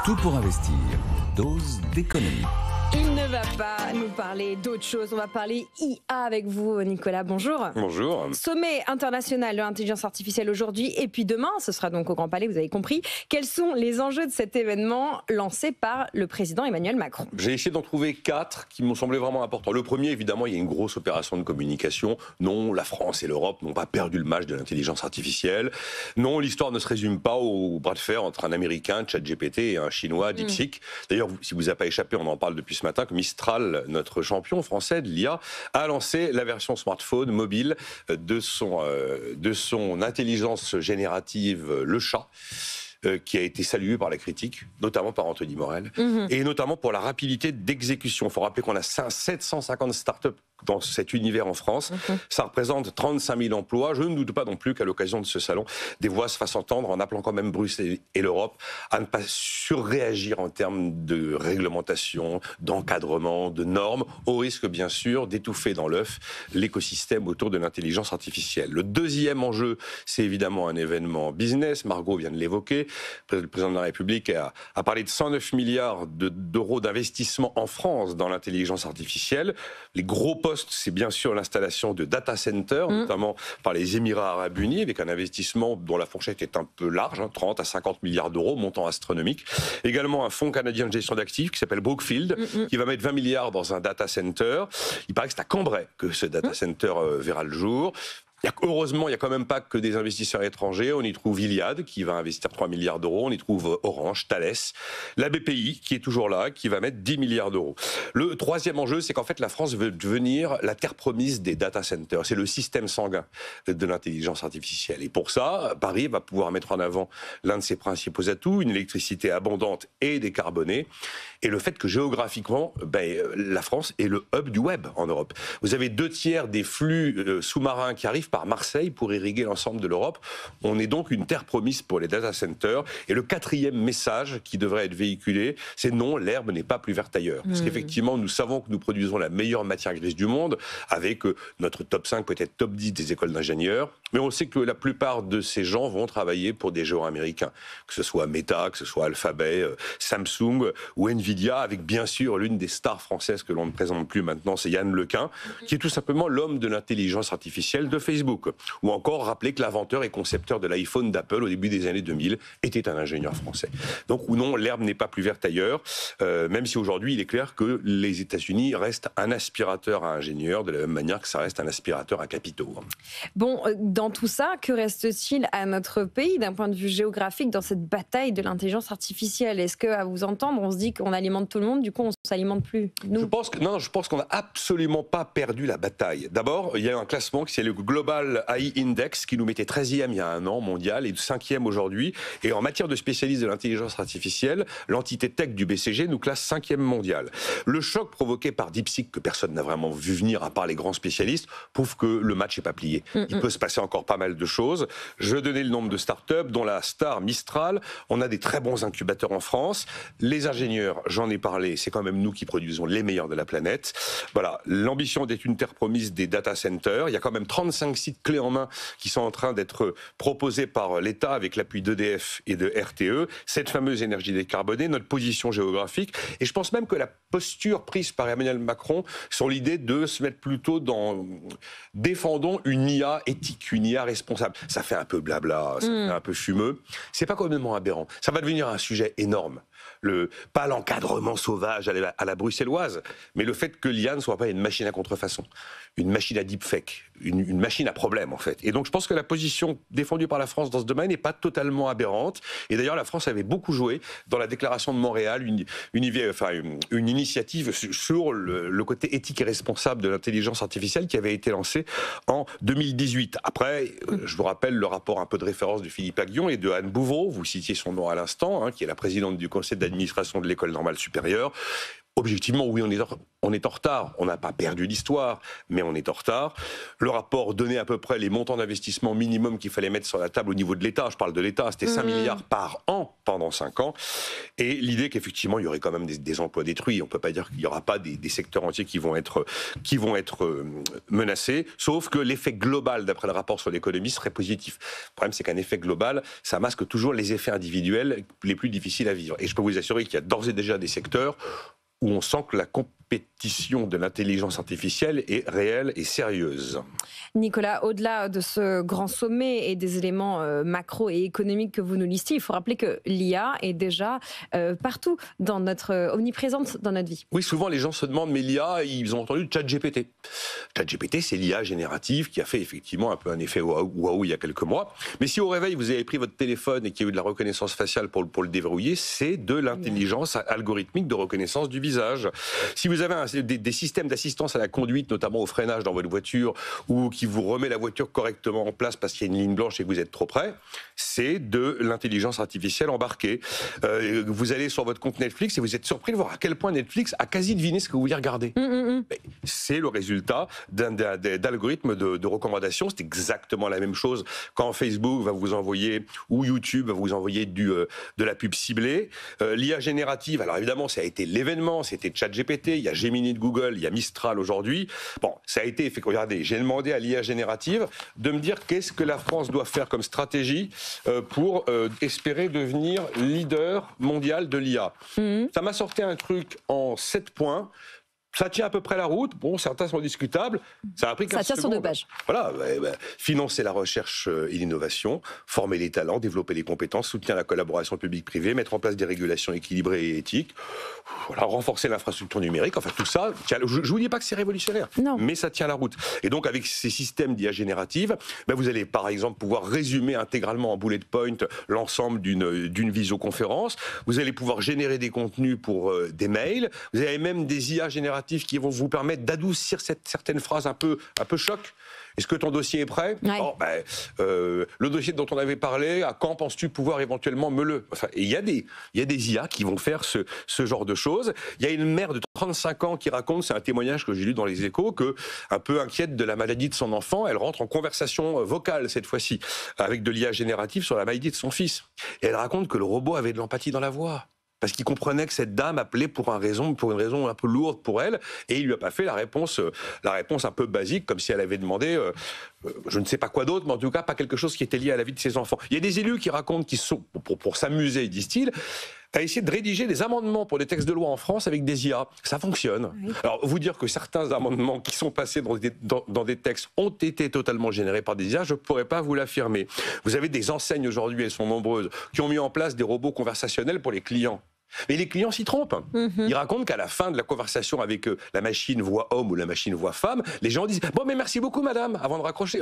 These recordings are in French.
Tout pour investir. Dose d'économie. Il ne va pas nous parler d'autre chose. On va parler IA avec vous, Nicolas. Bonjour. Bonjour. Sommet international de l'intelligence artificielle aujourd'hui. Et puis demain, ce sera donc au Grand Palais, vous avez compris. Quels sont les enjeux de cet événement lancé par le président Emmanuel Macron? J'ai essayé d'en trouver 4 qui m'ont semblé vraiment importants. Le premier, évidemment, il y a une grosse opération de communication. Non, la France et l'Europe n'ont pas perdu le match de l'intelligence artificielle. Non, l'histoire ne se résume pas au bras de fer entre un Américain, ChatGPT, et un Chinois, DeepSeek. D'ailleurs, si vous n'avez pas échappé, on en parle depuis ce matin, que Mistral, notre champion français de l'IA, a lancé la version smartphone mobile de son intelligence générative, le chat, qui a été salué par la critique, notamment par Anthony Morel, et notamment pour la rapidité d'exécution. Il faut rappeler qu'on a 750 startups dans cet univers en France. Ça représente 35 000 emplois. Je ne doute pas non plus qu'à l'occasion de ce salon, des voix se fassent entendre en appelant quand même Bruxelles et l'Europe à ne pas surréagir en termes de réglementation, d'encadrement, de normes, au risque bien sûr d'étouffer dans l'œuf l'écosystème autour de l'intelligence artificielle. Le deuxième enjeu, c'est évidemment un événement business. Margot vient de l'évoquer. Le président de la République a parlé de 109 milliards d'euros d'investissement en France dans l'intelligence artificielle. Les gros postes, c'est bien sûr l'installation de data centers, notamment par les Émirats arabes unis, avec un investissement dont la fourchette est un peu large, 30 à 50 milliards d'euros, montant astronomique. Également un fonds canadien de gestion d'actifs qui s'appelle Brookfield, qui va mettre 20 milliards dans un data center. Il paraît que c'est à Cambrai que ce data center verra le jour. Heureusement, il n'y a quand même pas que des investisseurs étrangers. On y trouve Iliad, qui va investir 3 milliards d'euros. On y trouve Orange, Thales, la BPI, qui est toujours là, qui va mettre 10 milliards d'euros. Le troisième enjeu, c'est qu'en fait, la France veut devenir la terre promise des data centers. C'est le système sanguin de l'intelligence artificielle. Et pour ça, Paris va pouvoir mettre en avant l'un de ses principaux atouts, une électricité abondante et décarbonée. Et le fait que géographiquement, la France est le hub du web en Europe. Vous avez 2/3 des flux sous-marins qui arrivent par Marseille pour irriguer l'ensemble de l'Europe. On est donc une terre promise pour les data centers. Et le quatrième message qui devrait être véhiculé, c'est non, l'herbe n'est pas plus verte ailleurs. Parce qu'effectivement, nous savons que nous produisons la meilleure matière grise du monde, avec notre top 5, peut-être top 10 des écoles d'ingénieurs. Mais on sait que la plupart de ces gens vont travailler pour des géants américains, que ce soit Meta, que ce soit Alphabet, Samsung ou Nvidia, avec bien sûr l'une des stars françaises que l'on ne présente plus maintenant, c'est Yann Lequin, qui est tout simplement l'homme de l'intelligence artificielle de Facebook. Ou encore rappeler que l'inventeur et concepteur de l'iPhone d'Apple au début des années 2000 était un ingénieur français. Donc ou non, l'herbe n'est pas plus verte ailleurs, même si aujourd'hui il est clair que les États-Unis restent un aspirateur à ingénieurs, de la même manière que ça reste un aspirateur à capitaux. Bon, dans tout ça, que reste-t-il à notre pays d'un point de vue géographique dans cette bataille de l'intelligence artificielle? Est-ce qu'à vous entendre, on se dit qu'on alimente tout le monde, du coup on ne s'alimente plus, nous? Je pense qu'on n'a absolument pas perdu la bataille. D'abord, il y a un classement qui c'est le Global AI Index qui nous mettait 13e il y a un an mondial et 5e aujourd'hui. Et en matière de spécialistes de l'intelligence artificielle, l'entité tech du BCG nous classe 5e mondial. Le choc provoqué par DeepSeek, que personne n'a vraiment vu venir à part les grands spécialistes, prouve que le match n'est pas plié. Il peut se passer encore pas mal de choses. Je donnais le nombre de startups, dont la star Mistral. On a des très bons incubateurs en France. Les ingénieurs, j'en ai parlé, c'est quand même nous qui produisons les meilleurs de la planète. Voilà, l'ambition d'être une terre promise des data centers. Il y a quand même 35 sites clés en main qui sont en train d'être proposés par l'État avec l'appui d'EDF et de RTE. Cette fameuse énergie décarbonée, notre position géographique. Et je pense même que la posture prise par Emmanuel Macron sur l'idée de se mettre plutôt dans défendons une IA éthique, une IA responsable. Ça fait un peu blabla, ça fait un peu fumeux. C'est pas complètement aberrant. Ça va devenir un sujet énorme. Pas l'encadrement sauvage à la bruxelloise, mais le fait que l'IA ne soit pas une machine à contrefaçon, une machine à deepfake, une machine à problème en fait. Et donc je pense que la position défendue par la France dans ce domaine n'est pas totalement aberrante. Et d'ailleurs la France avait beaucoup joué dans la déclaration de Montréal, une initiative sur le côté éthique et responsable de l'intelligence artificielle qui avait été lancée en 2018. Après, je vous rappelle le rapport un peu de référence de Philippe Aghion et de Anne Bouvreau, vous citiez son nom à l'instant, qui est la présidente du conseil d'administration de l'École normale supérieure. Objectivement, oui, on est en retard. On n'a pas perdu l'histoire, mais on est en retard. Le rapport donnait à peu près les montants d'investissement minimum qu'il fallait mettre sur la table au niveau de l'État. Je parle de l'État, c'était 5 milliards par an pendant 5 ans. Et l'idée qu'effectivement, il y aurait quand même des emplois détruits. On ne peut pas dire qu'il n'y aura pas des secteurs entiers qui vont être menacés, sauf que l'effet global, d'après le rapport sur l'économie, serait positif. Le problème, c'est qu'un effet global, ça masque toujours les effets individuels les plus difficiles à vivre. Et je peux vous assurer qu'il y a d'ores et déjà des secteurs où on sent que la compétition de l'intelligence artificielle est réelle et sérieuse. Nicolas, au-delà de ce grand sommet et des éléments macro et économiques que vous nous listez, il faut rappeler que l'IA est déjà partout, omniprésente dans notre vie. Oui, souvent les gens se demandent, mais l'IA, ils ont entendu ChatGPT. ChatGPT, c'est l'IA générative qui a fait effectivement un peu un effet waouh il y a quelques mois. Mais si au réveil, vous avez pris votre téléphone et qu'il y a eu de la reconnaissance faciale pour le déverrouiller, c'est de l'intelligence algorithmique de reconnaissance du visage. Si vous avez des systèmes d'assistance à la conduite, notamment au freinage dans votre voiture, ou qui vous remet la voiture correctement en place parce qu'il y a une ligne blanche et que vous êtes trop près, c'est de l'intelligence artificielle embarquée. Vous allez sur votre compte Netflix et vous êtes surpris de voir à quel point Netflix a quasi deviné ce que vous vouliez regarder. C'est le résultat d'algorithmes de recommandation. C'est exactement la même chose quand Facebook va vous envoyer, ou YouTube va vous envoyer de la pub ciblée. L'IA générative, alors évidemment, ça a été l'événement, c'était ChatGPT, il y a Gemini de Google, il y a Mistral aujourd'hui. Bon, ça a été fait. Regardez, j'ai demandé à l'IA générative de me dire qu'est-ce que la France doit faire comme stratégie pour espérer devenir leader mondial de l'IA. Ça m'a sorti un truc en 7 points. Ça tient à peu près la route. Bon, certains sont discutables. Ça a pris 15 secondes. Ça tient sur 2 pages. Voilà. Financer la recherche et l'innovation, former les talents, développer les compétences, soutenir la collaboration publique-privée, mettre en place des régulations équilibrées et éthiques, voilà, renforcer l'infrastructure numérique. Enfin, tout ça, je ne vous dis pas que c'est révolutionnaire, mais ça tient la route. Et donc, avec ces systèmes d'IA générative, vous allez, par exemple, pouvoir résumer intégralement en bullet point l'ensemble d'une visioconférence. Vous allez pouvoir générer des contenus pour des mails. Vous avez même des IA génératives qui vont vous permettre d'adoucir certaines phrases un peu choc. Est-ce que ton dossier est prêt ? Le dossier dont on avait parlé, à quand penses-tu pouvoir éventuellement me le... Enfin, il y a des IA qui vont faire ce genre de choses. Il y a une mère de 35 ans qui raconte, c'est un témoignage que j'ai lu dans les Échos, que, un peu inquiète de la maladie de son enfant, elle rentre en conversation vocale cette fois-ci, avec de l'IA générative sur la maladie de son fils. Et elle raconte que le robot avait de l'empathie dans la voix. Parce qu'il comprenait que cette dame appelait pour une raison un peu lourde pour elle, et il lui a pas fait la réponse un peu basique, comme si elle avait demandé, je ne sais pas quoi d'autre, mais en tout cas pas quelque chose qui était lié à la vie de ses enfants. Il y a des élus qui racontent qu'ils sont, pour s'amuser, disent-ils, à essayer de rédiger des amendements pour des textes de loi en France avec des IA. Ça fonctionne. Oui. Alors, vous dire que certains amendements qui sont passés dans des textes ont été totalement générés par des IA, je ne pourrais pas vous l'affirmer. Vous avez des enseignes aujourd'hui, elles sont nombreuses, qui ont mis en place des robots conversationnels pour les clients. Mais les clients s'y trompent. Ils racontent qu'à la fin de la conversation avec la machine voix homme ou la machine voix femme, les gens disent « Bon, mais merci beaucoup, madame », avant de raccrocher.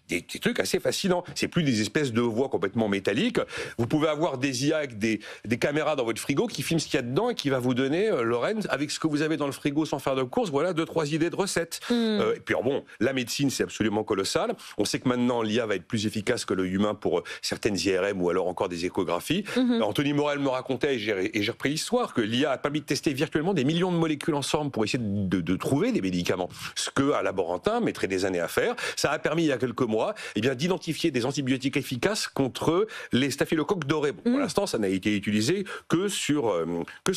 Des trucs assez fascinants. C'est plus des espèces de voix complètement métalliques. Vous pouvez avoir des IA avec des caméras dans votre frigo qui filment ce qu'il y a dedans et qui va vous donner, Lorraine, avec ce que vous avez dans le frigo sans faire de course, voilà 2-3 idées de recettes. Et puis, alors bon, la médecine, c'est absolument colossal. On sait que maintenant, l'IA va être plus efficace que le humain pour certaines IRM ou alors encore des échographies. Anthony Morel me racontait, et j'ai repris l'histoire, que l'IA a permis de tester virtuellement des millions de molécules ensemble pour essayer de trouver des médicaments. Ce qu'un laborantin mettrait des années à faire. Ça a permis, il y a quelques mois, d'identifier des antibiotiques efficaces contre les staphylocoques dorés. Bon, pour l'instant, ça n'a été utilisé que sur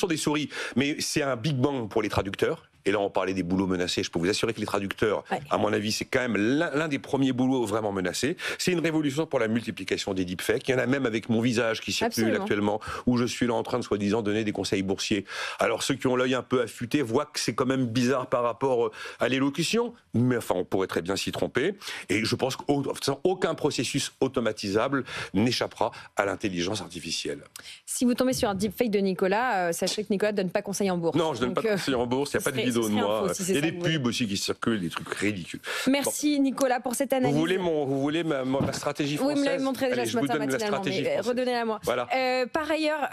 des souris. Mais c'est un big bang pour les traducteurs. Et là, on parlait des boulots menacés. Je peux vous assurer que les traducteurs, à mon avis, c'est quand même l'un des premiers boulots vraiment menacés. C'est une révolution pour la multiplication des deepfakes. Il y en a même avec mon visage qui circule actuellement, où je suis là en train de soi-disant donner des conseils boursiers. Alors, ceux qui ont l'œil un peu affûté voient que c'est quand même bizarre par rapport à l'élocution, mais enfin, on pourrait très bien s'y tromper. Et je pense qu'aucun processus automatisable n'échappera à l'intelligence artificielle. Si vous tombez sur un deepfake de Nicolas, sachez que Nicolas ne donne pas conseil en bourse. Non, je ne donne pas conseil en bourse. Il n'y a pas de vidéo de moi. Il y a des pubs aussi qui circulent, des trucs ridicules. Merci Nicolas pour cette analyse. Vous voulez ma stratégie française ? Oui, vous me l'avez montré déjà ce matin matinalement, mais redonnez-la moi. Voilà. Par ailleurs,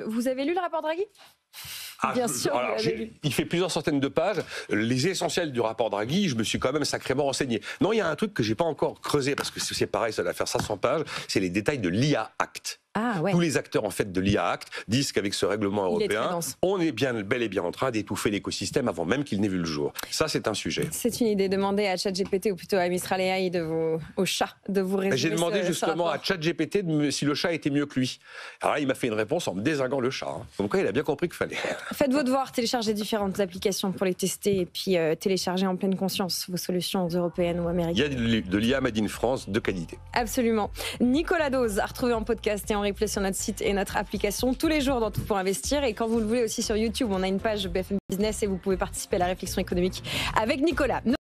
vous avez lu le rapport Draghi ? Bien sûr. Alors, il fait plusieurs centaines de pages. Les essentiels du rapport Draghi, je me suis quand même sacrément renseigné. Non, il y a un truc que j'ai pas encore creusé parce que c'est pareil, ça va faire 500 pages. C'est les détails de l'IA Act. Ah, ouais. Tous les acteurs en fait de l'IA Act disent qu'avec ce règlement européen, on est bel et bien en train d'étouffer l'écosystème avant même qu'il n'ait vu le jour. Ça, c'est un sujet. C'est une idée. Demandez à ChatGPT ou plutôt à Mistral AI au chat de vous résumer. J'ai demandé justement à ChatGPT si le chat était mieux que lui. Alors là, il m'a fait une réponse en me dézinguant le chat. Donc il a bien compris qu'il fallait. Faites vos devoirs, téléchargez différentes applications pour les tester et puis téléchargez en pleine conscience vos solutions européennes ou américaines. Il y a de l'IA Made in France de qualité. Absolument. Nicolas Dose à retrouver en podcast et en replay sur notre site et notre application tous les jours dans Tout pour investir. Et quand vous le voulez aussi sur YouTube, on a une page BFM Business et vous pouvez participer à la réflexion économique avec Nicolas.